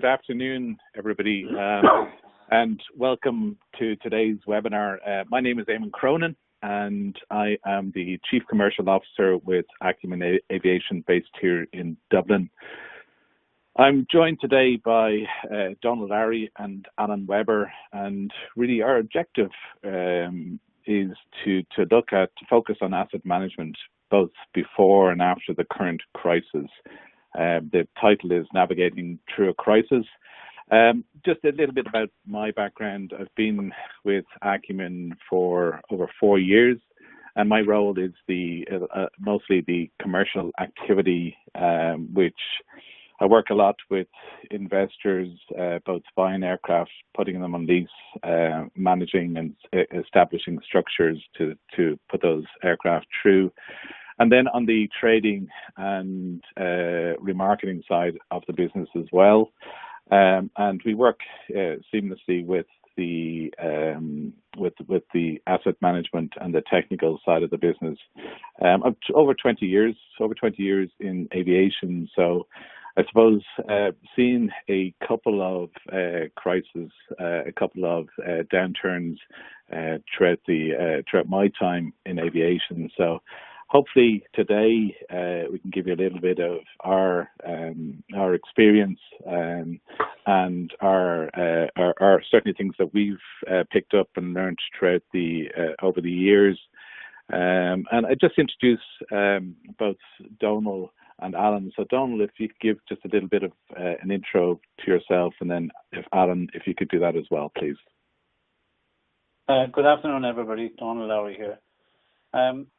afternoon, everybody, and welcome to today's webinar. My name is Eamon Cronin, and I am the Chief Commercial Officer with Acumen Aviation based here in Dublin. I'm joined today by Donald Lowry and Alan Weber, and really our objective is to focus on asset management both before and after the current crisis. The title is Navigating Through a Crisis. Just a little bit about my background. I've been with Acumen for over 4 years, and my role is mostly the commercial activity, which I work a lot with investors, both buying aircraft, putting them on lease, managing and establishing structures to put those aircraft through. And then on the trading and remarketing side of the business as well. And we work seamlessly with the asset management and the technical side of the business. Over 20 years in aviation. So I suppose seeing a couple of crises, a couple of downturns throughout my time in aviation. So hopefully today we can give you a little bit of our experience and our certainly things that we've picked up and learned throughout over the years. And I just introduce both Donald and Alan. So Donald, if you could give just a little bit of an intro to yourself, and then Alan, if you could do that as well, please. Good afternoon, everybody. Donald Lowry here.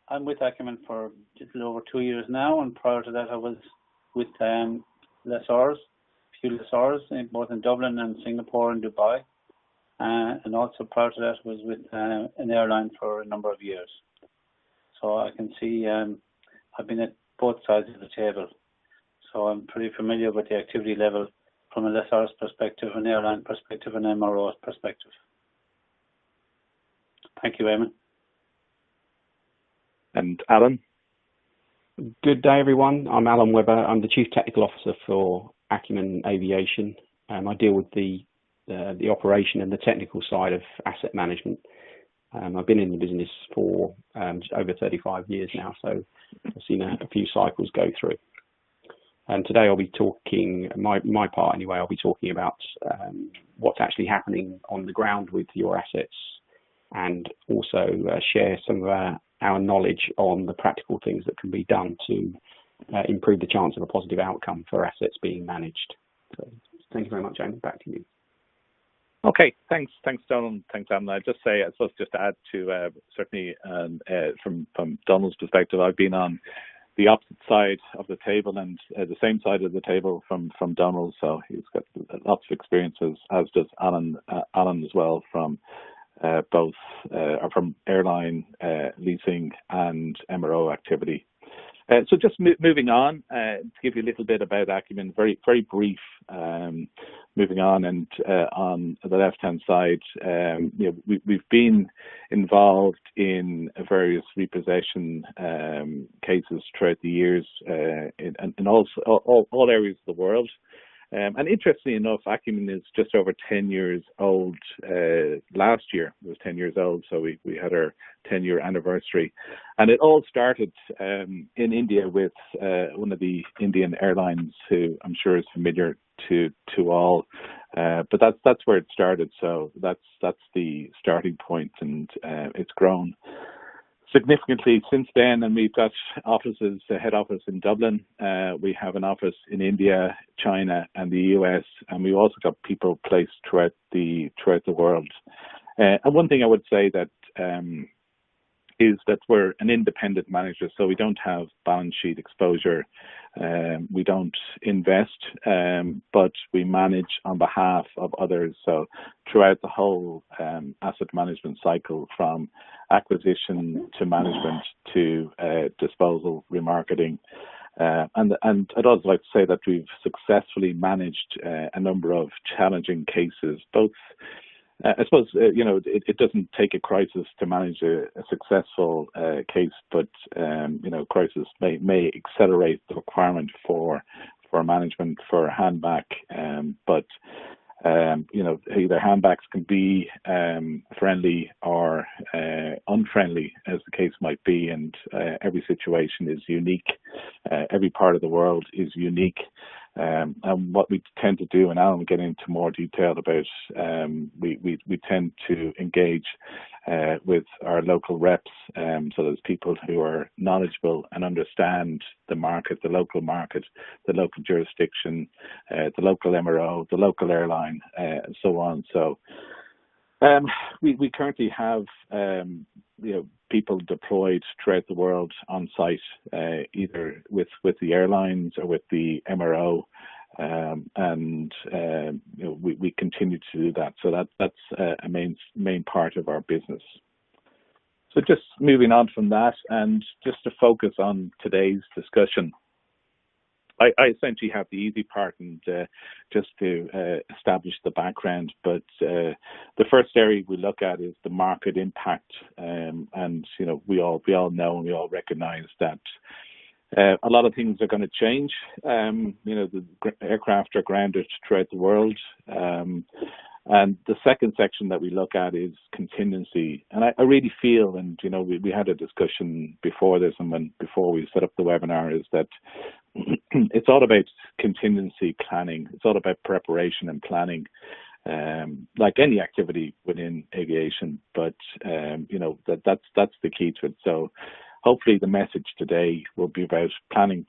I'm with Acumen for just a little over 2 years now, and prior to that I was with lessors, a few lessors, both in Dublin and Singapore and Dubai. And also prior to that was with an airline for a number of years. So I can see I've been at both sides of the table. So I'm pretty familiar with the activity level from a lessor's perspective, an airline perspective, and MRO's perspective. Thank you, Eamon. And Alan? Good day, everyone. I'm Alan Weber. I'm the Chief Technical Officer for Acumen Aviation. I deal with the operation and the technical side of asset management. I've been in the business for over 35 years now, so I've seen a few cycles go through. And today I'll be talking, my part anyway, I'll be talking about what's actually happening on the ground with your assets, and also share some of our knowledge on the practical things that can be done to improve the chance of a positive outcome for assets being managed. So thank you very much, Jamie. Back to you. Okay, thanks Donald, thanks Alan. I'd just say, I suppose, just to add to certainly from Donald's perspective, I've been on the opposite side of the table and the same side of the table from Donald, so he's got lots of experiences, as does Alan as well, from both from airline leasing and MRO activity. So just moving on to give you a little bit about Acumen, very brief. Moving on, and on the left-hand side, we've been involved in various repossession cases throughout the years in all areas of the world. And interestingly enough, Acumen is just over 10 years old. Last year it was 10 years old, so we had our 10-year anniversary. And it all started in India with one of the Indian airlines, who I'm sure is familiar to all. But that's where it started. So that's the starting point, and it's grown significantly since then, and we've got offices, a head office in Dublin. We have an office in India, China, and the US, and we've also got people placed throughout the world. And one thing I would say that is that we're an independent manager, so we don't have balance sheet exposure. We don't invest, but we manage on behalf of others. So throughout the whole asset management cycle, from acquisition to management to disposal, remarketing. And I'd also like to say that we've successfully managed a number of challenging cases, both I suppose, it doesn't take a crisis to manage a successful case, but, crisis may accelerate the requirement for for management for handback, but either handbacks can be friendly or unfriendly, as the case might be, and every situation is unique. Every part of the world is unique. And what we tend to do, and Alan will get into more detail about, we tend to engage with our local reps, so there's people who are knowledgeable and understand the market, the local jurisdiction, the local MRO, the local airline, and so on. So we currently have people deployed throughout the world on site, either with the airlines or with the MRO, and we continue to do that. So that's a main part of our business. So just moving on from that, and just to focus on today's discussion, I essentially have the easy part, and just to establish the background. But the first area we look at is the market impact, and we all know and we all recognise that a lot of things are going to change. The aircraft are grounded throughout the world. And the second section that we look at is contingency. And I really feel, and we had a discussion before this and before we set up the webinar, is that it's all about contingency planning. It's all about preparation and planning, like any activity within aviation. But that's the key to it. So hopefully the message today will be about planning,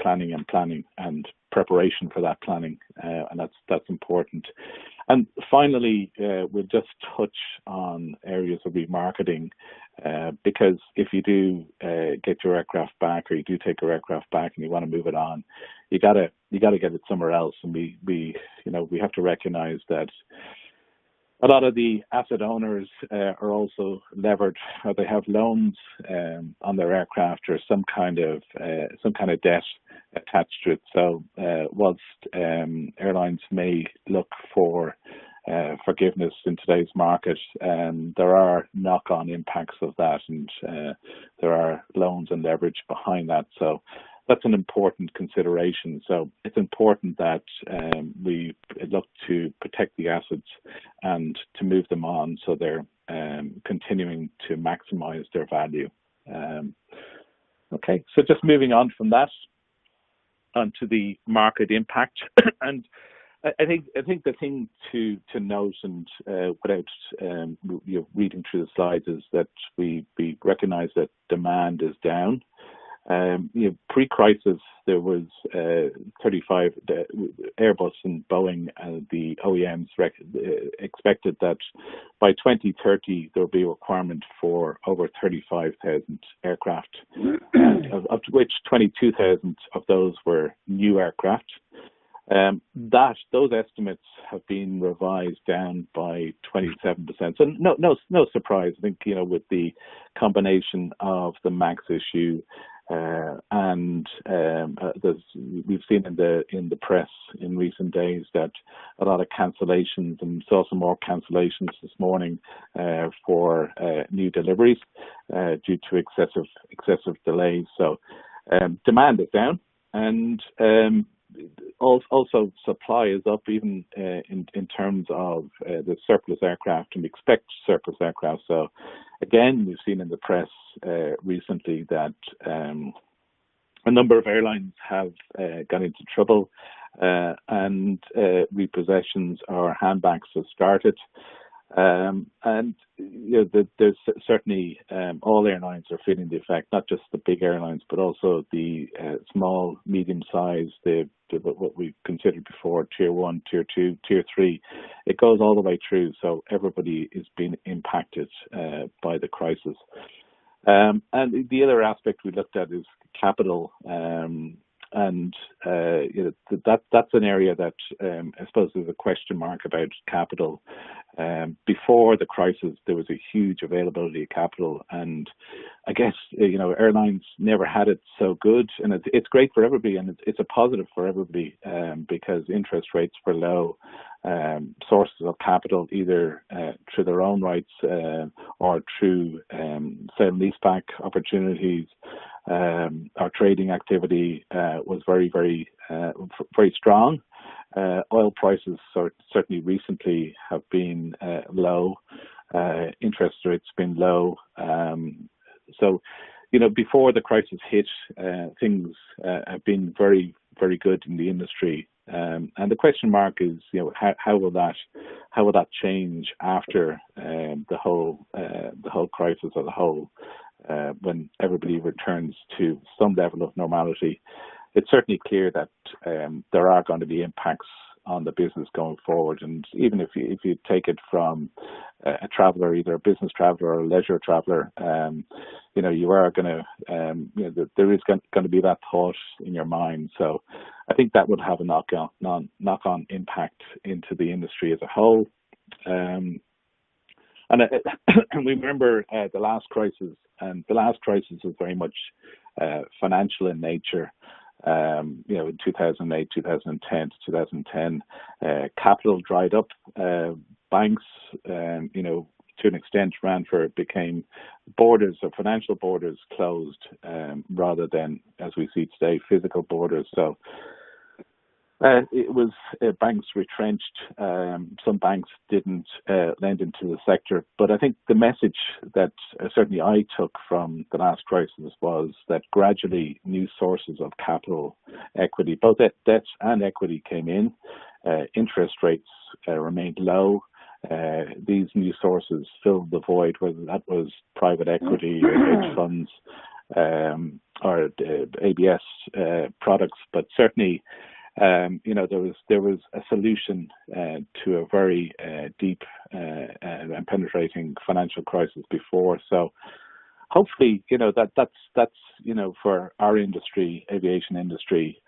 and preparation for that planning, and that's important. And finally, we'll just touch on areas of remarketing, because if you do get your aircraft back, or you do take your aircraft back and you want to move it on, you gotta get it somewhere else. And we have to recognise that a lot of the asset owners are also levered, or they have loans on their aircraft, or some kind of debt attached to it. So whilst airlines may look for forgiveness in today's market, there are knock-on impacts of that, and there are loans and leverage behind that. So that's an important consideration. So it's important that we look to protect the assets and to move them on, so they're continuing to maximize their value. Okay, so just moving on from that onto the market impact. And I think the thing to note, and without reading through the slides, is that we recognise that demand is down. Pre-crisis, there was 35 Airbus and Boeing, and the OEMs expected that by 2030 there will be a requirement for over 35,000 aircraft, of which 22,000 of those were new aircraft. Those estimates have been revised down by 27%. So no surprise. I think with the combination of the MAX issue, and we've seen in the press in recent days that a lot of cancellations, and saw some more cancellations this morning for new deliveries due to excessive delays. So demand is down, and also supply is up, even in terms of the surplus aircraft, and we expect surplus aircraft. So again, we've seen in the press recently that a number of airlines have gone into trouble, and repossessions or handbacks have started. And there's certainly all airlines are feeling the effect, not just the big airlines, but also the small, medium-sized, what we considered before tier 1, tier 2, tier 3. It goes all the way through, so everybody is being impacted by the crisis. And the other aspect we looked at is capital, and that's an area that I suppose there's a question mark about capital. Before the crisis, there was a huge availability of capital, and I guess airlines never had it so good, and it's great for everybody, and it's a positive for everybody, because interest rates were low. Sources of capital, either through their own rights or through sale and leaseback opportunities, Our trading activity was very strong. Oil prices certainly recently have been low. Interest rates been low. So, before the crisis hit, things have been very good in the industry. And the question mark is, how will that change after the whole crisis as a whole, when everybody returns to some level of normality? It's certainly clear that there are going to be impacts on the business going forward, and even if you take it from a traveller, either a business traveller or a leisure traveller, you are going to, there is going to be that thought in your mind. So I think that would have a knock-on impact into the industry as a whole. And we remember the last crisis, and the last crisis was very much financial in nature. In 2008, 2010 to 2010, capital dried up. Banks, to an extent, became borders, or financial borders closed, rather than, as we see today, physical borders. So it was banks retrenched. Some banks didn't lend into the sector. But I think the message that certainly I took from the last crisis was that gradually new sources of capital, equity, both debt and equity, came in. Interest rates remained low. These new sources filled the void, whether that was private equity or hedge funds or ABS products. But certainly, there was a solution to a very deep and penetrating financial crisis before. So hopefully, that's for our industry, aviation industry,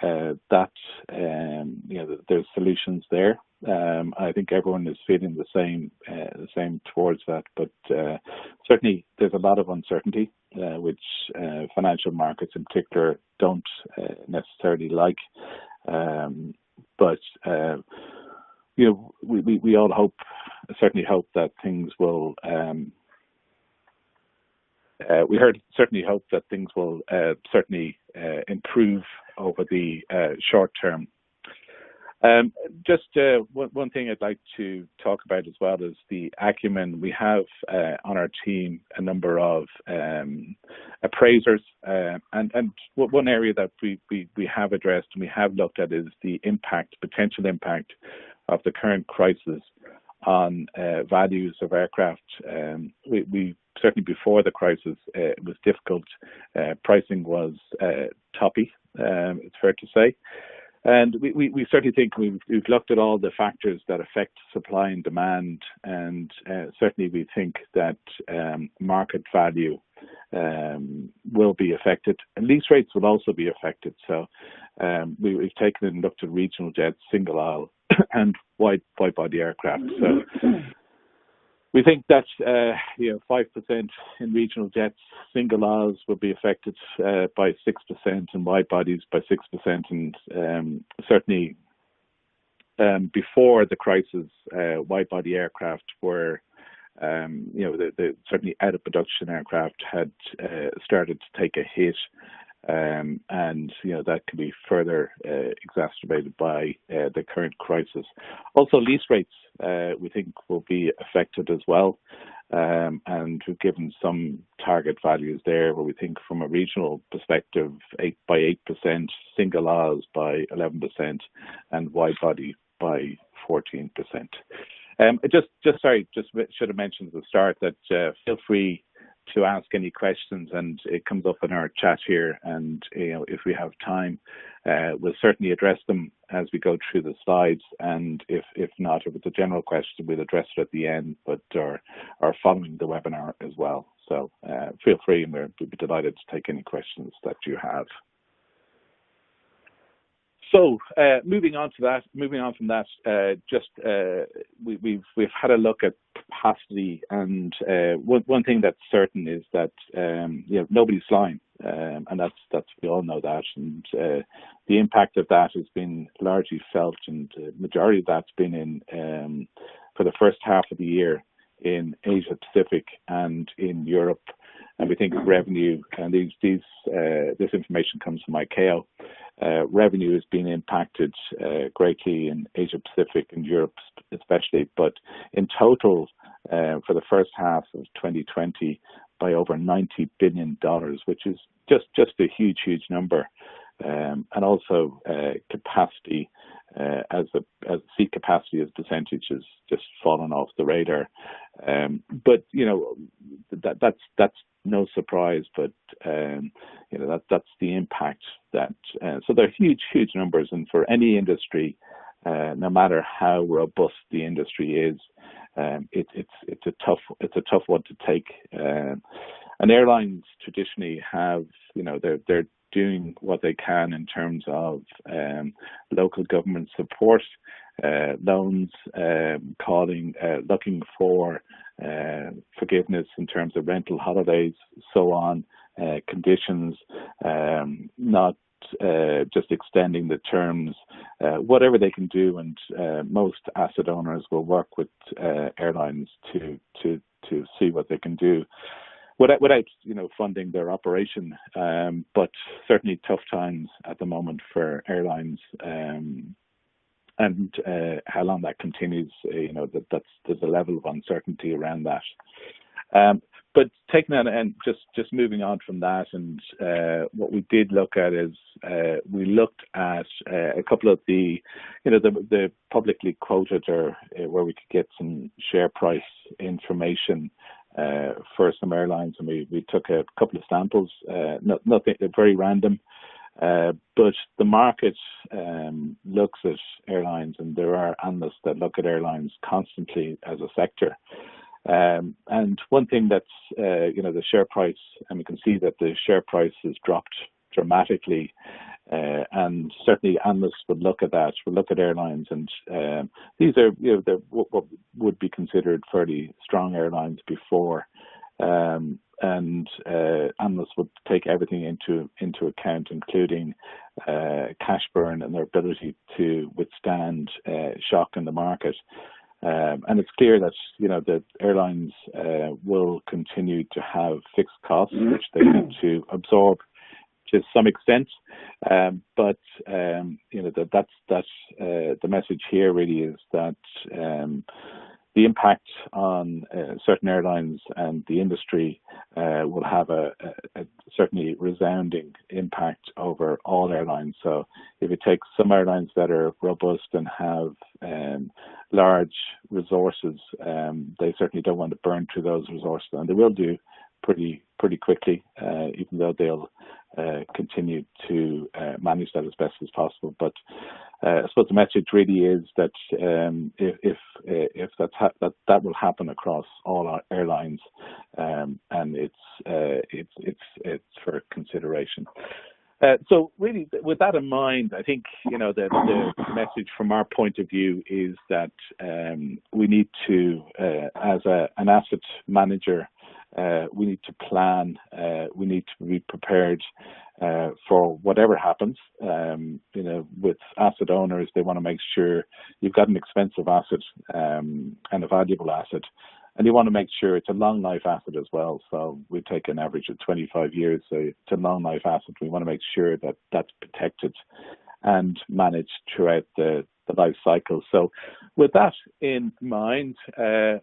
there's solutions there. I think everyone is feeling the same towards that. But certainly, there's a lot of uncertainty, which financial markets in particular don't necessarily like. But we all certainly hope that things will. Certainly hope that things will certainly improve over the short term. Just one thing I'd like to talk about as well is the acumen. We have on our team a number of appraisers, and one area that we have addressed and we have looked at is the potential impact of the current crisis on values of aircraft. We certainly, before the crisis, it was difficult. Pricing was toppy, it's fair to say. And we certainly think we've looked at all the factors that affect supply and demand, and certainly we think that market value will be affected, and lease rates will also be affected. So we've taken and looked at regional jets, single aisle, and wide body aircraft. So we think that 5% in regional jets, single aisles will be affected by 6%, and wide bodies by 6%. And certainly, before the crisis, wide body aircraft were, certainly out of production aircraft had started to take a hit. And that can be further exacerbated by the current crisis. Also, lease rates we think will be affected as well, and we've given some target values there where we think from a regional perspective 8%, single aisles by 11%, and wide body by 14%. Just should have mentioned at the start that feel free to ask any questions, and it comes up in our chat here, and if we have time, we'll certainly address them as we go through the slides, and if not, if it's a general question, we'll address it at the end, but are following the webinar as well. So feel free, and we'll be delighted to take any questions that you have. So moving on from that, we've had a look at capacity, and one thing that's certain is that nobody's flying, and that's we all know that, and the impact of that has been largely felt, and the majority of that's been in for the first half of the year in Asia Pacific and in Europe. and we think revenue, and this information comes from ICAO. Revenue has been impacted greatly in Asia Pacific and Europe especially, but in total for the first half of 2020 by over $90 billion, which is just a huge number. And also capacity as seat capacity as percentage has just fallen off the radar. But that's no surprise. But that's the impact that. So they're huge numbers, and for any industry, no matter how robust the industry is, it's a tough one to take. And airlines traditionally have, they're doing what they can in terms of local government support, loans, looking for forgiveness in terms of rental holidays, so on, conditions, not just extending the terms, whatever they can do, and most asset owners will work with airlines to see what they can do without funding their operation, but certainly tough times at the moment for airlines, and how long that continues, there's a level of uncertainty around that. But taking that and just moving on from that, and what we did look at is we looked at a couple of the publicly quoted, or where we could get some share price information for some airlines, and we took a couple of samples, nothing very random, but the market looks at airlines, and there are analysts that look at airlines constantly as a sector. And one thing that's the share price, and we can see that the share price has dropped dramatically, and certainly analysts would look at airlines, and these are what would be considered fairly strong airlines before, and analysts would take everything into account, including cash burn and their ability to withstand shock in the market. And it's clear that the airlines will continue to have fixed costs, which they need to absorb to some extent. But that's the message here really is that the impact on certain airlines and the industry will have a certainly resounding impact over all airlines. So if you take some airlines that are robust and have large resources, they certainly don't want to burn through those resources, and they will do pretty quickly, even though they'll continue to manage that as best as possible. But I suppose the message really is that if that will happen across all our airlines, and it's for consideration. So really, with that in mind, I think the message from our point of view is that we need to, as an asset manager, we need to plan. We need to be prepared for whatever happens. With asset owners, they want to make sure you've got an expensive asset and a valuable asset, and you want to make sure it's a long life asset as well. So we take an average of 25 years. So it's a long life asset. We want to make sure that that's protected and managed throughout the life cycle. So with that in mind,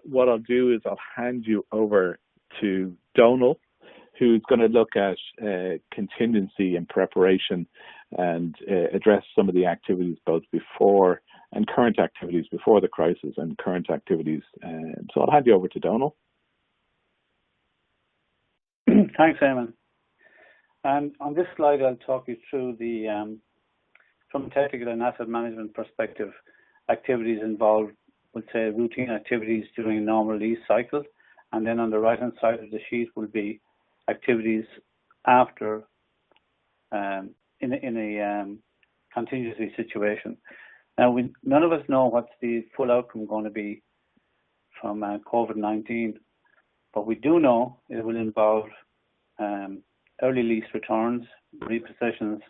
what I'll do is I'll hand you over to Donal, who's going to look at contingency and preparation and address some of the activities both before and current activities before the crisis and current activities. So I'll hand you over to Donal. Thanks, Eamon. And on this slide, I'll talk you through from a technical and asset management perspective, activities involved, we'll say routine activities during a normal lease cycle. And then on the right-hand side of the sheet will be activities after in a contingency situation. Now, none of us know what's the full outcome going to be from COVID-19, but we do know it will involve early lease returns, repossessions,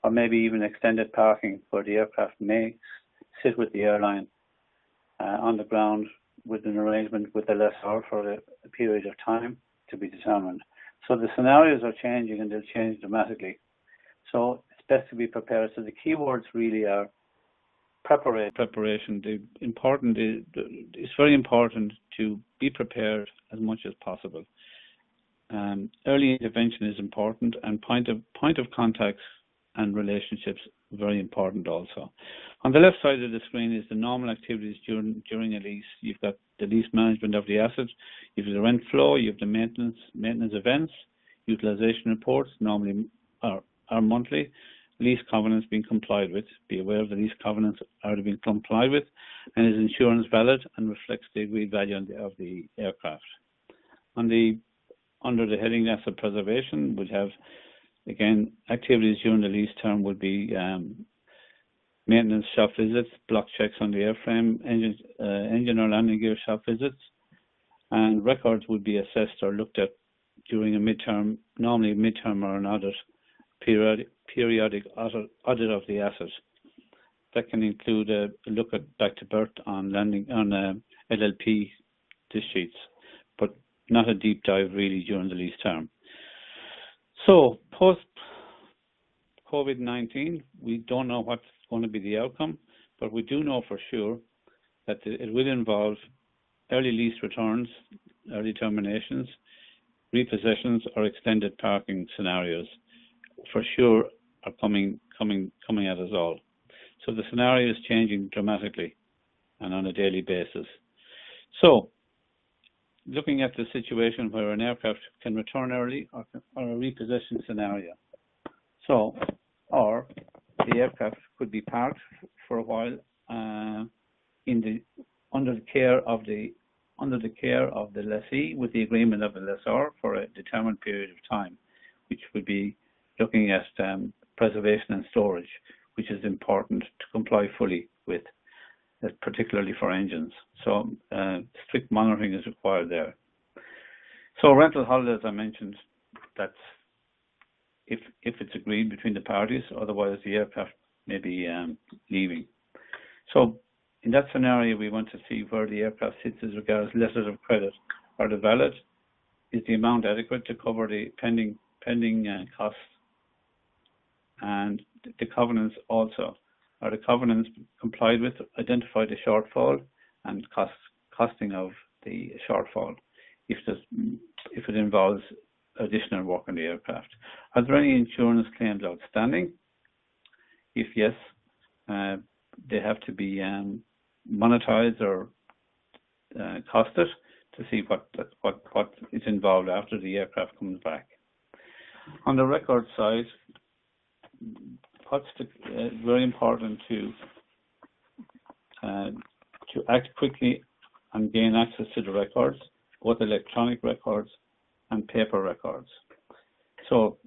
or maybe even extended parking where the aircraft may sit with the airline on the ground with an arrangement with the lessor for a period of time to be determined. So the scenarios are changing, and they'll change dramatically. So it's best to be prepared. So the keywords really are preparation. It's very important to be prepared as much as possible. Early intervention is important, and point of contacts and relationships very important also. On the left side of the screen is the normal activities during a lease. You've got the lease management of the asset, you've the rent flow, you've the maintenance events, utilization reports, normally are monthly, lease covenants being complied with. Be aware of the lease covenants are being complied with, and is insurance valid and reflects the agreed value of the aircraft. Under the heading asset preservation, we'd have, again, activities during the lease term would be maintenance shop visits, block checks on the airframe, engine or landing gear shop visits, and records would be assessed or looked at during a midterm, normally a midterm or an audit, periodic audit of the asset. That can include a look at back to birth on LLP disk sheets, but not a deep dive really during the lease term. So post COVID-19, we don't know what's going to be the outcome, but we do know for sure that it will involve early lease returns, early terminations, repossessions, or extended parking scenarios. For sure, are coming at us all. So the scenario is changing dramatically and on a daily basis. So, looking at the situation where an aircraft can return early or a repossession scenario. So, or the aircraft could be parked for a while under the care of the lessee with the agreement of the lessor for a determined period of time, which would be looking at preservation and storage, which is important to comply fully with, particularly for engines. So strict monitoring is required there. So rental holidays, I mentioned, that's if it's agreed between the parties, otherwise the aircraft may be leaving. So in that scenario, we want to see where the aircraft sits as regards letters of credit. Are they valid? Is the amount adequate to cover the pending costs? And the covenants also. Are the covenants complied with? Identify the shortfall and costing of the shortfall if it involves additional work on the aircraft. Are there any insurance claims outstanding? If yes, they have to be monetized or costed to see what is involved after the aircraft comes back. On the record side, very important to act quickly and gain access to the records, both electronic records and paper records. So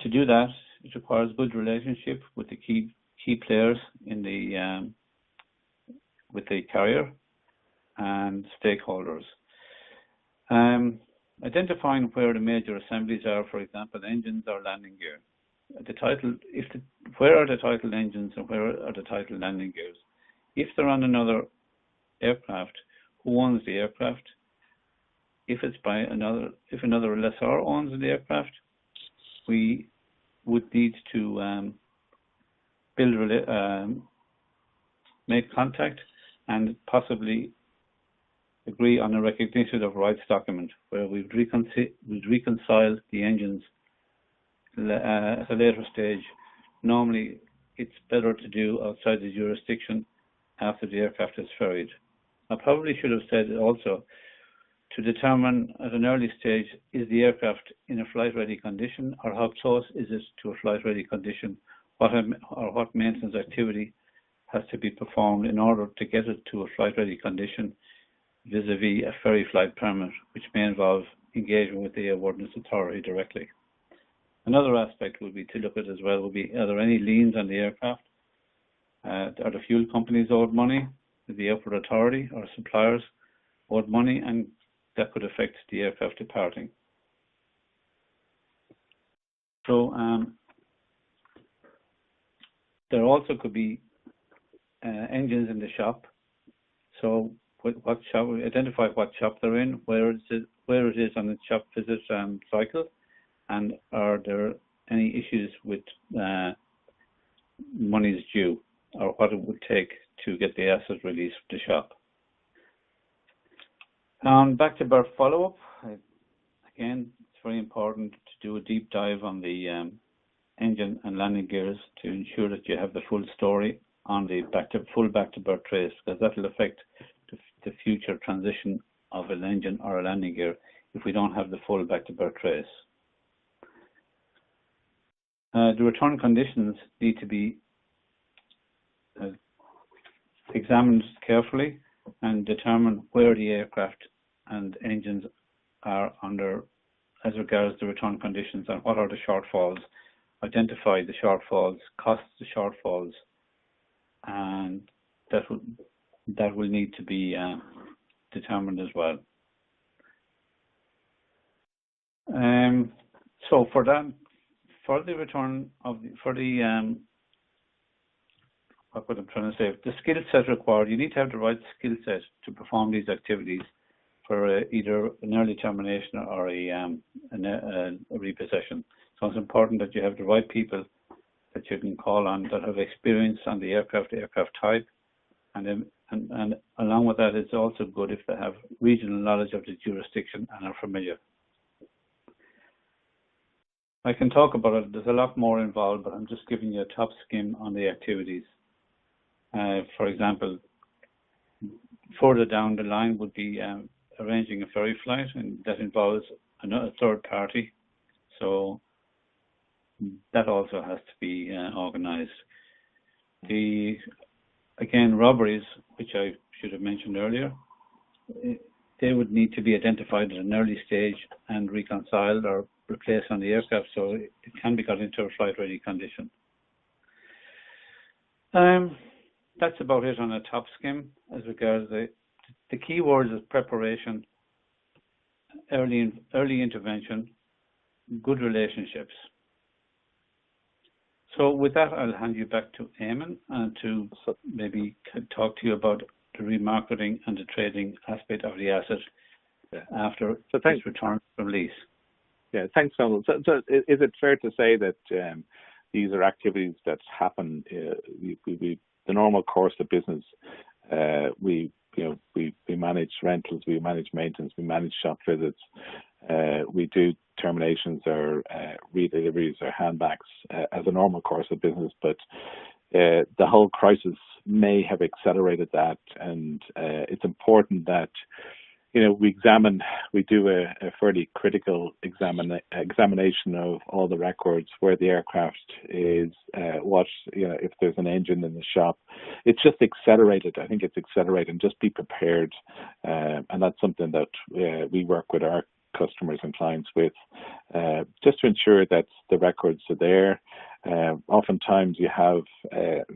to do that, it requires good relationship with the key players in the with the carrier and stakeholders. Identifying where the major assemblies are, for example, engines or landing gear. Where are the titled engines and where are the titled landing gears? If they're on another aircraft, who owns the aircraft? If another lessor owns the aircraft, we would need to make contact and possibly agree on a recognition of rights document where we'd reconcile the engines at a later stage. Normally, it's better to do outside the jurisdiction after the aircraft is ferried. I probably should have said also to determine at an early stage, is the aircraft in a flight-ready condition, or how close is it to a flight-ready condition? What maintenance activity has to be performed in order to get it to a flight-ready condition vis-a-vis a ferry flight permit, which may involve engagement with the Airworthiness Authority directly. Another aspect would be to look at as well would be, are there any liens on the aircraft? Are the fuel companies owed money? Is the airport authority or suppliers owed money? And that could affect the aircraft departing. So there also could be engines in the shop. So what shop? Identify what shop they're in, where it is on the shop visit cycle, and are there any issues with monies due, or what it would take to get the asset released from the shop? Back to birth follow-up. Again, it's very important to do a deep dive on the engine and landing gears to ensure that you have the full story on the full back to birth trace, because that will affect the future transition of an engine or a landing gear if we don't have the full back to birth trace. The return conditions need to be examined carefully and determine where the aircraft and engines are under as regards the return conditions and what are the shortfalls. Identify the shortfalls, cost the shortfalls, and that will need to be determined as well. So for the return of what I'm trying to say, the skill set required, you need to have the right skill set to perform these activities for either an early termination or a repossession. So it's important that you have the right people that you can call on that have experience on the aircraft type, and along with that, it's also good if they have regional knowledge of the jurisdiction and are familiar. I can talk about it. There's a lot more involved, but I'm just giving you a top skim on the activities. For example, further down the line would be arranging a ferry flight, and that involves another third party. So that also has to be organized. Again, robberies, which I should have mentioned earlier, they would need to be identified at an early stage and reconciled or replaced on the aircraft so it can be got into a flight-ready condition. That's about it on a top skim as regards the key words is preparation, early intervention, good relationships. So with that, I'll hand you back to Eamon to maybe talk to you about the remarketing and the trading aspect of the asset after its return from lease. Yeah, thanks, Donald. So is it fair to say that these are activities that happen? The normal course of business. We manage rentals, we manage maintenance, we manage shop visits, we do terminations or redeliveries or handbacks as a normal course of business. But the whole crisis may have accelerated that, and it's important that we do a fairly critical examination of all the records, where the aircraft is, if there's an engine in the shop. It's just accelerated. I think it's accelerated, and just be prepared. And that's something that we work with our customers and clients with, just to ensure that the records are there. Oftentimes you have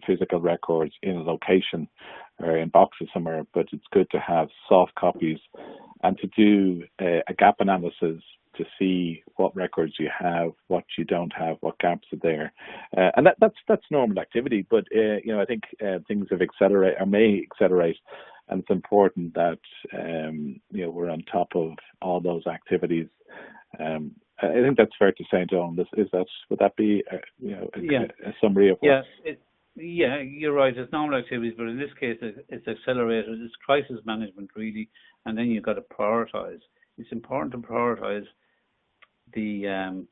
physical records in a location or in boxes somewhere, but it's good to have soft copies and to do a gap analysis to see what records you have, what you don't have, what gaps are there, and that's normal activity. But I think things have accelerated or may accelerate, and it's important that we're on top of all those activities. I think that's fair to say, John. Would that be a summary of what? Yes, you're right. It's normal activities, but in this case, it's accelerated. It's crisis management, really, and then you've got to prioritize. It's important to prioritize the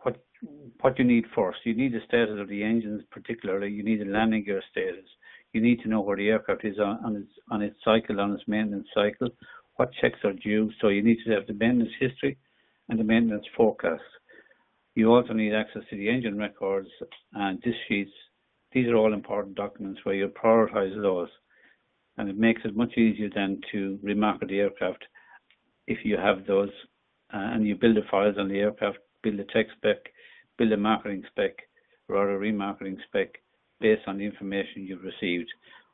what you need first. You need the status of the engines, particularly. You need the landing gear status. You need to know where the aircraft is on its cycle, on its maintenance cycle. What checks are due? So you need to have the maintenance history and the maintenance forecast. You also need access to the engine records and disk sheets. These are all important documents where you prioritize those, and it makes it much easier then to remarket the aircraft if you have those, and you build the files on the aircraft, build a tech spec, build a marketing spec, or a remarketing spec based on the information you've received.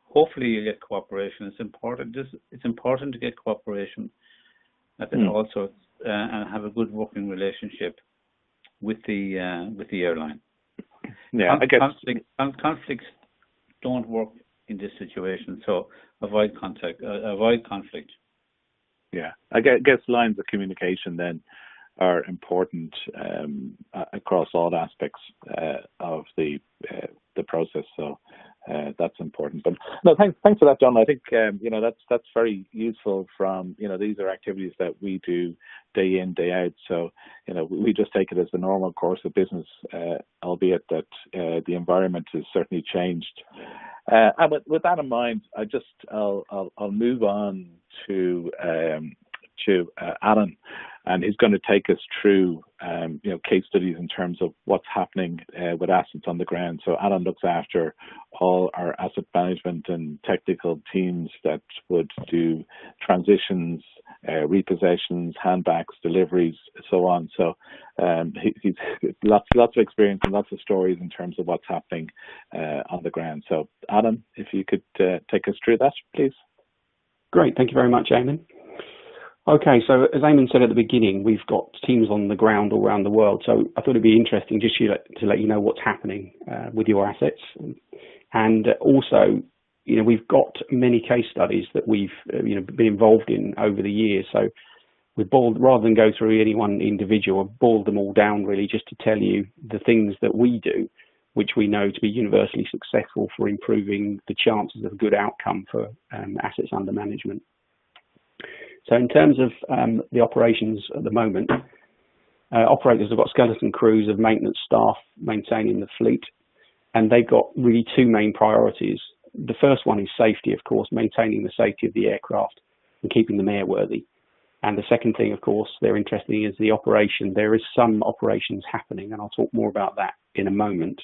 Hopefully you get cooperation. It's important. It's important to get cooperation, and also and have a good working relationship with the airline. Yeah, conflicts don't work in this situation, so avoid conflict. Yeah, I guess lines of communication then are important across all aspects of the process. So that's important. But no, thanks for that, John. I think that's very useful. From these are activities that we do day in, day out. So we just take it as the normal course of business, albeit that the environment has certainly changed. And with that in mind, I'll move on to Alan, and he's going to take us through case studies in terms of what's happening with assets on the ground. So Alan looks after all our asset management and technical teams that would do transitions, repossessions, handbacks, deliveries, so on. So he's lots of experience and lots of stories in terms of what's happening on the ground. So Alan, if you could take us through that, please. Great, thank you very much, Eamon. Okay, so as Eamon said at the beginning, we've got teams on the ground all around the world. So I thought it'd be interesting just to let you know what's happening with your assets. And also, we've got many case studies that we've been involved in over the years. So we've boiled, rather than go through any one individual, I've boiled them all down really just to tell you the things that we do, which we know to be universally successful for improving the chances of a good outcome for assets under management. So in terms of the operations at the moment, operators have got skeleton crews of maintenance staff maintaining the fleet, and they've got really two main priorities. The first one is safety, of course, maintaining the safety of the aircraft and keeping them airworthy. And the second thing, of course, they're interested in is the operation. There is some operations happening, and I'll talk more about that in a moment.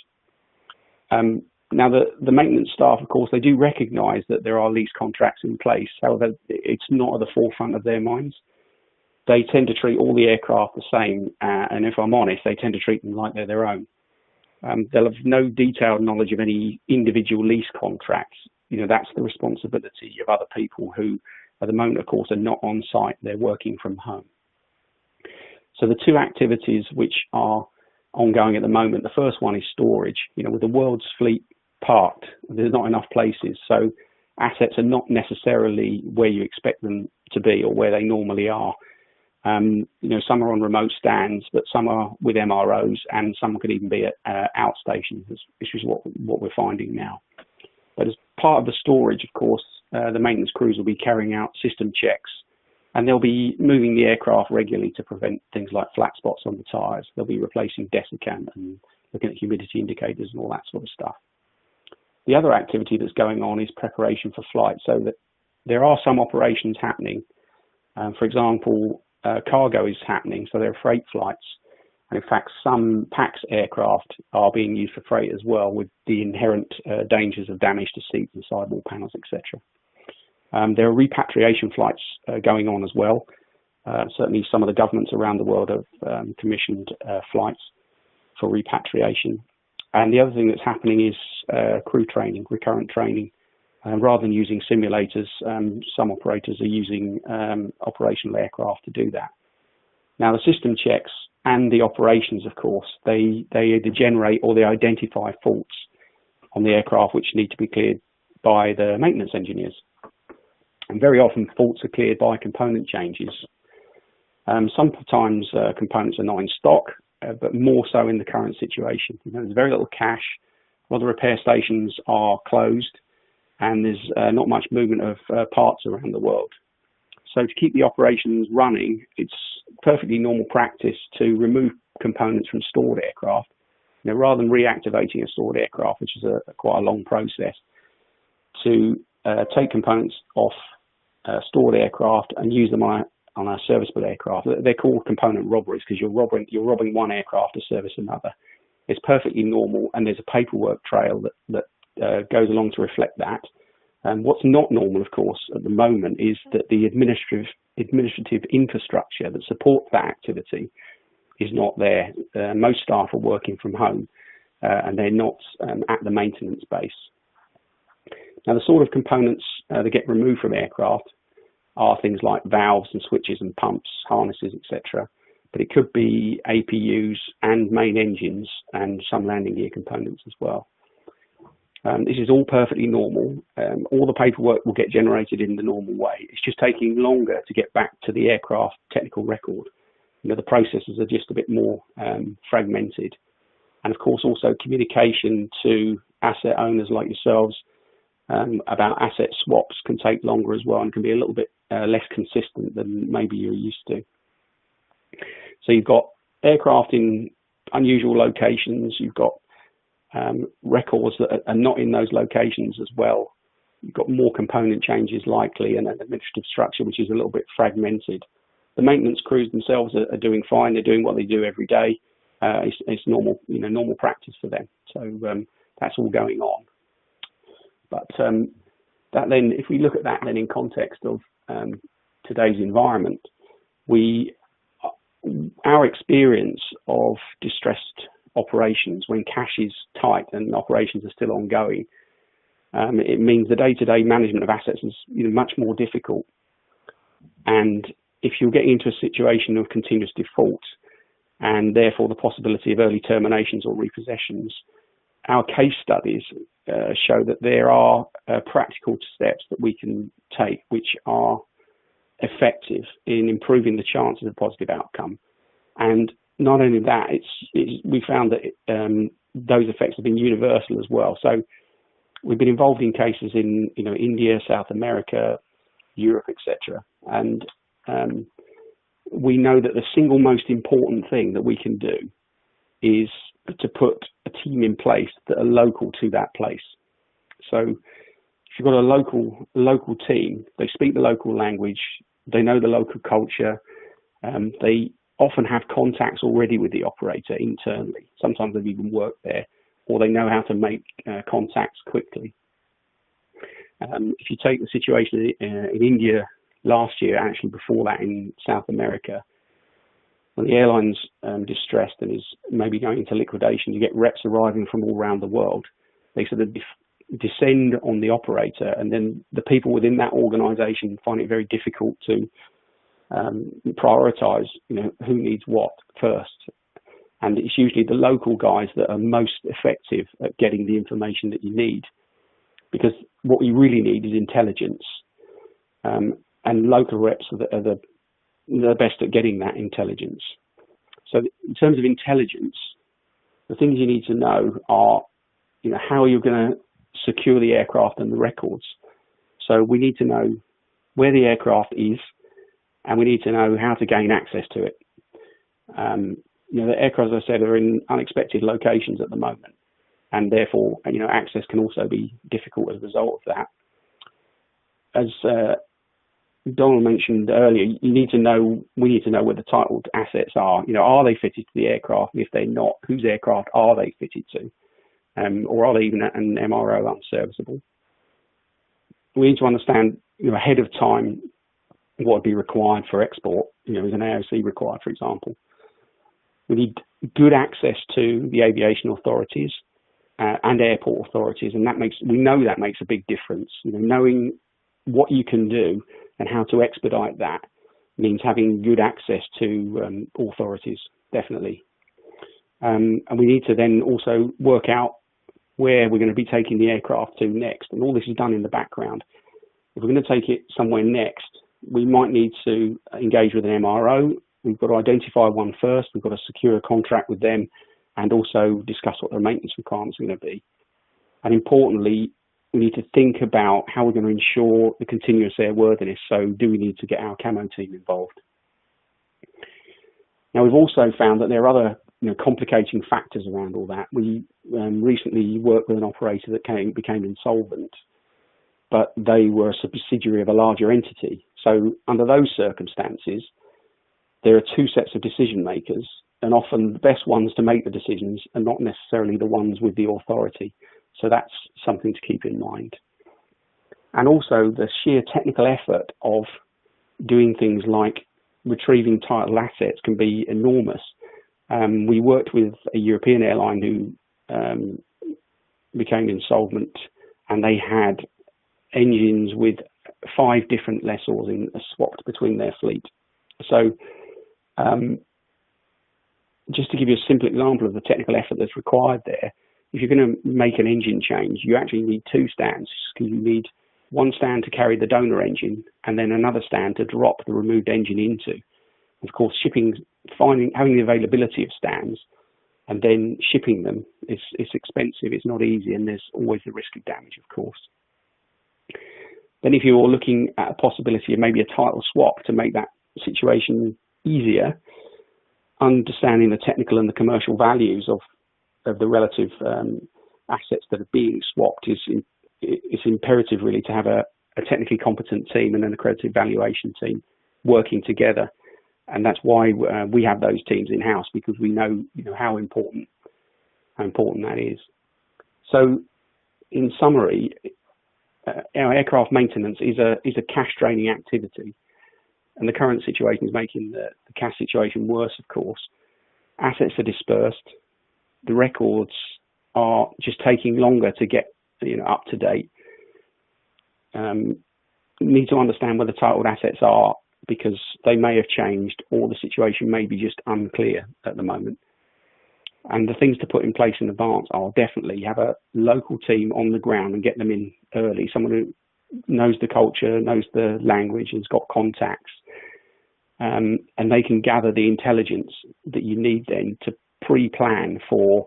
Now, the maintenance staff, of course, they do recognise that there are lease contracts in place. However, it's not at the forefront of their minds. They tend to treat all the aircraft the same, and if I'm honest, they tend to treat them like they're their own. They'll have no detailed knowledge of any individual lease contracts. That's the responsibility of other people who, at the moment, of course, are not on site. They're working from home. So the two activities which are ongoing at the moment, the first one is storage. With the world's fleet parked, there's not enough places, so assets are not necessarily where you expect them to be or where they normally are. Some are on remote stands, but some are with MROs, and some could even be at outstations, which is what we're finding now. But as part of the storage, of course, the maintenance crews will be carrying out system checks, and they'll be moving the aircraft regularly to prevent things like flat spots on the tyres. They'll be replacing desiccant and looking at humidity indicators and all that sort of stuff. The other activity that's going on is preparation for flight, so that there are some operations happening. For example, cargo is happening, so there are freight flights. And in fact, some PAX aircraft are being used for freight as well, with the inherent dangers of damage to seats and sidewall panels, etc. There are repatriation flights going on as well. Certainly some of the governments around the world have commissioned flights for repatriation. And the other thing that's happening is crew training, recurrent training. Rather than using simulators, some operators are using operational aircraft to do that. Now, the system checks and the operations, of course, they either generate or they identify faults on the aircraft which need to be cleared by the maintenance engineers. And very often faults are cleared by component changes. Sometimes components are not in stock, but more so in the current situation. There's very little cash. A lot of repair stations are closed, and there's not much movement of parts around the world. So to keep the operations running, it's perfectly normal practice to remove components from stored aircraft. Rather than reactivating a stored aircraft, which is quite a long process, to take components off stored aircraft and use them on a serviceable aircraft. They're called component robberies because you're robbing one aircraft to service another. It's perfectly normal, and there's a paperwork trail that goes along to reflect that. And what's not normal, of course, at the moment is that the administrative infrastructure that supports that activity is not there. Most staff are working from home, and they're not at the maintenance base. Now, the sort of components that get removed from aircraft are things like valves and switches and pumps, harnesses, etc. But it could be APUs and main engines and some landing gear components as well. This is all perfectly normal. All the paperwork will get generated in the normal way. It's just taking longer to get back to the aircraft technical record. the processes are just a bit more fragmented. And of course, also communication to asset owners like yourselves about asset swaps can take longer as well, and can be a little bit less consistent than maybe you're used to. So you've got aircraft in unusual locations, you've got records that are not in those locations as well. You've got more component changes likely, and an administrative structure which is a little bit fragmented. The maintenance crews themselves are doing fine. They're doing what they do every day. It's normal, normal practice for them. So that's all going on. But that then, if we look at that then in context of today's environment, our experience of distressed operations when cash is tight and operations are still ongoing, it means the day-to-day management of assets is much more difficult. And if you're getting into a situation of continuous default and therefore the possibility of early terminations or repossessions, our case studies show that there are practical steps that we can take which are effective in improving the chances of positive outcome. And not only that, we found that those effects have been universal as well. So we've been involved in cases in India, South America, Europe, etc. And we know that the single most important thing that we can do is to put a team in place that are local to that place. So if you've got a local team, they speak the local language, they know the local culture, they often have contacts already with the operator internally. Sometimes they've even worked there, or they know how to make contacts quickly. If you take the situation in India last year, actually before that in South America, when the airline's distressed and is maybe going into liquidation, you get reps arriving from all around the world. They sort of descend on the operator, and then the people within that organisation find it very difficult to prioritise, who needs what first. And it's usually the local guys that are most effective at getting the information that you need, because what you really need is intelligence. And local reps are the best at getting that intelligence. So in terms of intelligence, the things you need to know are, how you're going to secure the aircraft and the records. So we need to know where the aircraft is, and we need to know how to gain access to it. The aircraft, as I said, are in unexpected locations at the moment, and therefore, access can also be difficult as a result of that. As Donald mentioned earlier, we need to know where the titled assets are. Are they fitted to the aircraft? And if they're not, whose aircraft are they fitted to? Or are they even an MRO unserviceable? We need to understand, ahead of time what would be required for export. Is an AOC required, for example? We need good access to the aviation authorities and airport authorities, and we know that makes a big difference. Knowing what you can do and how to expedite that means having good access to authorities, definitely. And we need to then also work out where we're going to be taking the aircraft to next. And all this is done in the background. If we're going to take it somewhere next, we might need to engage with an MRO. We've got to identify one first. We've got to secure a contract with them and also discuss what their maintenance requirements are going to be. And importantly, we need to think about how we're going to ensure the continuous airworthiness. So do we need to get our camo team involved? Now, we've also found that there are other complicating factors around all that. We recently worked with an operator that became insolvent, but they were a subsidiary of a larger entity. So under those circumstances, there are two sets of decision makers, and often the best ones to make the decisions are not necessarily the ones with the authority. So that's something to keep in mind. And also the sheer technical effort of doing things like retrieving title assets can be enormous. We worked with a European airline who became insolvent, and they had engines with 5 different lessors swapped between their fleet. So just to give you a simple example of the technical effort that's required there, if you're going to make an engine change, you actually need 2 stands, because you need one stand to carry the donor engine and then another stand to drop the removed engine into. Of course, shipping having the availability of stands and then shipping them is expensive. It's not easy, and there's always the risk of damage, of course. Then if you're looking at a possibility of maybe a title swap to make that situation easier, understanding the technical and the commercial values of the relative assets that are being swapped it's imperative really to have a technically competent team and an accredited valuation team working together. And that's why we have those teams in-house, because we know, how important that is. So in summary, our aircraft maintenance is a cash draining activity, and the current situation is making the cash situation worse, of course. Assets are dispersed. The records are just taking longer to get up to date. Need to understand where the titled assets are, because they may have changed or the situation may be just unclear at the moment. And the things to put in place in advance are definitely have a local team on the ground and get them in early, someone who knows the culture, knows the language, and has got contacts. And they can gather the intelligence that you need then to pre-plan for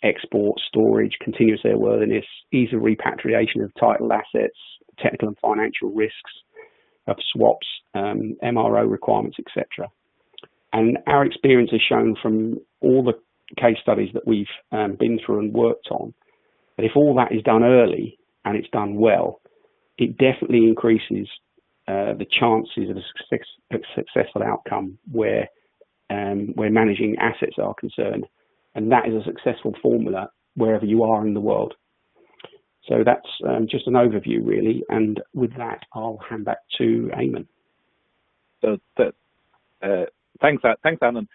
export, storage, continuous airworthiness, ease of repatriation of titled assets, technical and financial risks of swaps, MRO requirements, etc. And our experience has shown from all the case studies that we've been through and worked on, that if all that is done early and it's done well, it definitely increases the chances of a successful outcome where managing assets are concerned. And that is a successful formula wherever you are in the world. So that's just an overview, really. And with that, I'll hand back to Eamon. So thanks, Alan.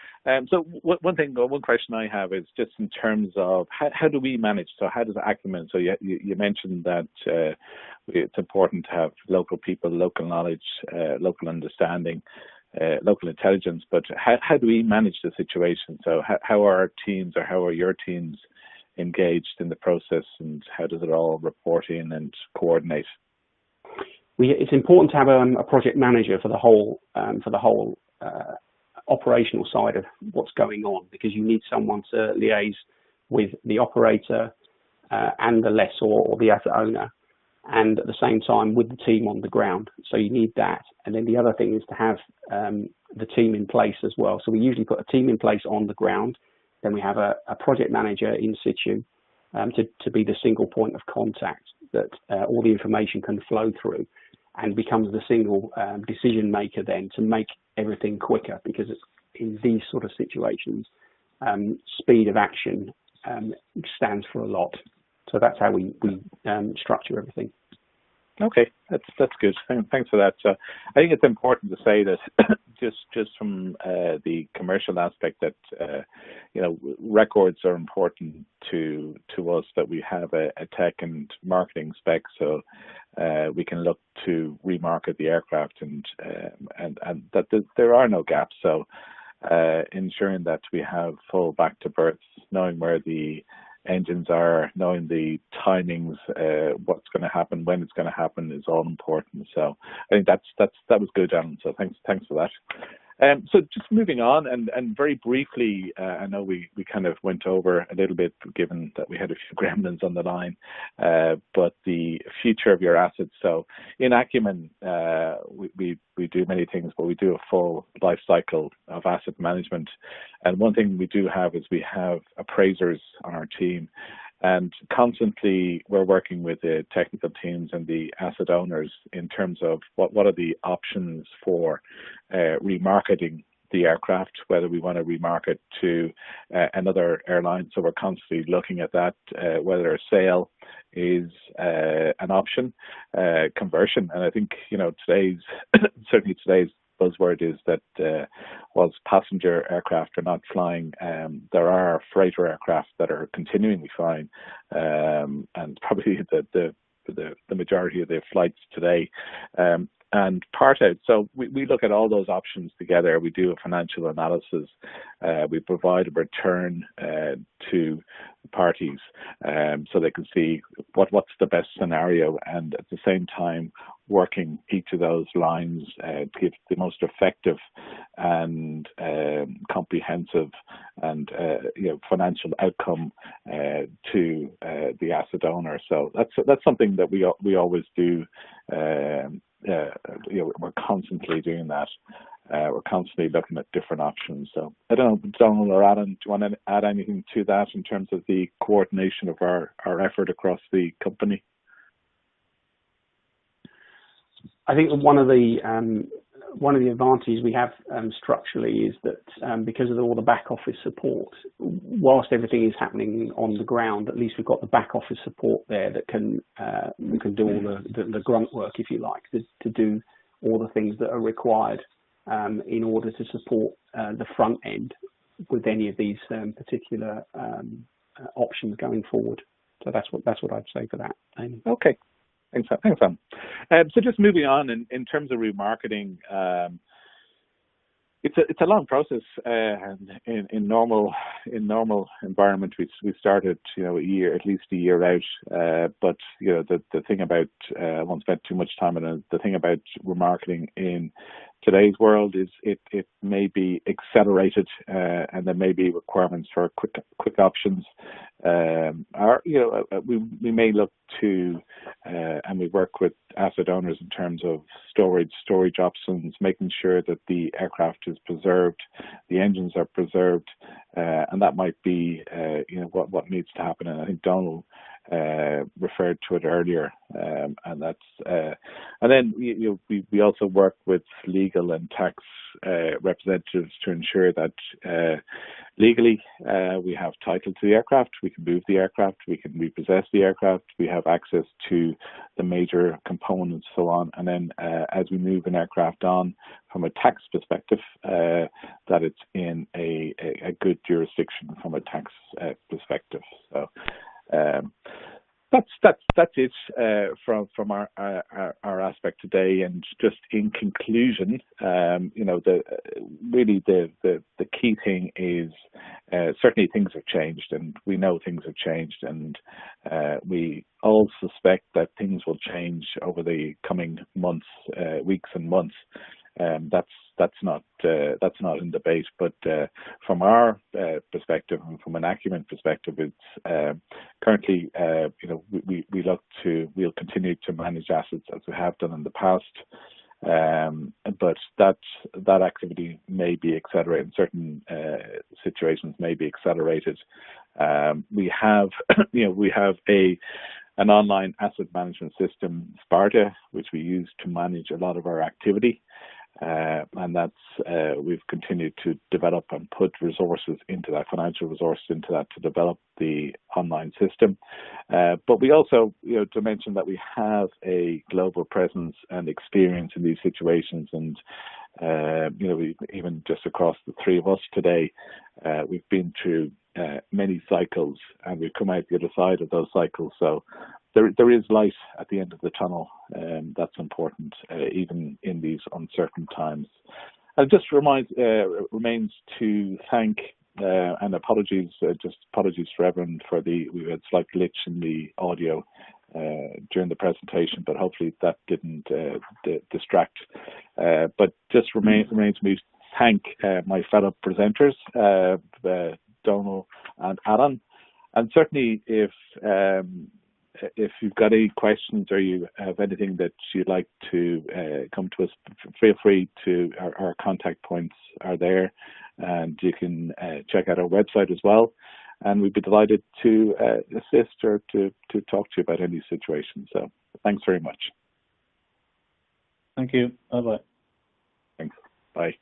So one question I have is just in terms of how do we manage? So how does Acumen? So you mentioned that it's important to have local people, local knowledge, local understanding, local intelligence. But how do we manage the situation? So how are our teams, or how are your teams engaged in the process, and how does it all report in and coordinate? It's important to have a project manager for the whole operational side of what's going on, because you need someone to liaise with the operator and the lessor or the asset owner, and at the same time with the team on the ground. So you need that. And then the other thing is to have the team in place as well. So we usually put a team in place on the ground. Then we have a project manager in situ to be the single point of contact that all the information can flow through, and becomes the single decision maker then to make everything quicker, because in these sort of situations, speed of action stands for a lot. So that's how we structure everything. Okay, that's good. Thanks for that. So I think it's important to say that just from the commercial aspect that records are important to us, that we have a tech and marketing spec, so we can look to remarket the aircraft and that there are no gaps. So ensuring that we have full back to berths, knowing where the engines are, knowing the timings, what's going to happen, when it's going to happen, is all important. So I think that was good, Alan. So thanks for that. So just moving on, and very briefly, I know we kind of went over a little bit, given that we had a few gremlins on the line, but the future of your assets. So in Acumen, we do many things, but we do a full life cycle of asset management. And one thing we do have is we have appraisers on our team. And constantly we're working with the technical teams and the asset owners in terms of what are the options for remarketing the aircraft, whether we want to remarket to another airline. So we're constantly looking at that, whether a sale is an option, conversion. And I think, certainly today's buzzword is that whilst passenger aircraft are not flying, there are freighter aircraft that are continuing flying, and probably the majority of the flights today, and part out. So we look at all those options together. We do a financial analysis. We provide a return to parties so they can see what's the best scenario, and at the same time working each of those lines to give the most effective and comprehensive and financial outcome to the asset owner. So that's something that we always do. We're constantly doing that. We're constantly looking at different options. So I don't know, Donald or Adam, do you want to add anything to that in terms of the coordination of our effort across the company? I think one of the advantages we have structurally is that because of all the back office support, whilst everything is happening on the ground, at least we've got the back office support there that can do all the grunt work, if you like, to do all the things that are required in order to support the front end with any of these particular options going forward. So that's what I'd say for that, Amy. Okay. Thanks, Sam. So just moving on, in terms of remarketing, it's a long process. And in normal environment, we started at least a year out. But the thing about I won't spend too much time on it. The thing about remarketing in today's world is it may be accelerated, and there may be requirements for quick options. We may look to and we work with asset owners in terms of storage options, making sure that the aircraft is preserved, the engines are preserved, and that might be what needs to happen. And I think Donald referred to it earlier, and that's and then we also work with legal and tax representatives to ensure that legally we have title to the aircraft, we can move the aircraft, we can repossess the aircraft, we have access to the major components, so on. And then as we move an aircraft on from a tax perspective, that it's in a good jurisdiction from a tax perspective. So that's it from our aspect today. And just in conclusion, the key thing is certainly things have changed, and we know things have changed, and we all suspect that things will change over the coming months, weeks and months. That's not in debate, but from our perspective and from an Acumen perspective, it's currently we'll continue to manage assets as we have done in the past, but that activity may be accelerated in certain situations, may be accelerated. We have an online asset management system, Sparta, which we use to manage a lot of our activity. And that's we've continued to develop and put resources into that, financial resources into that, to develop the online system. But we also, to mention that we have a global presence and experience in these situations, and we, even just across the three of us today, we've been through many cycles, and we've come out the other side of those cycles. So there is light at the end of the tunnel, and that's important, even in these uncertain times. And it just remains to thank and apologies for everyone for we had a slight glitch in the audio during the presentation, but hopefully that didn't distract. But just remains me to thank my fellow presenters, Donald and Alan, and certainly if you've got any questions or you have anything that you'd like to come to us, feel free to. Our contact points are there, and you can check out our website as well. And we'd be delighted to assist or to talk to you about any situation. So thanks very much. Thank you. Bye-bye. Thanks. Bye.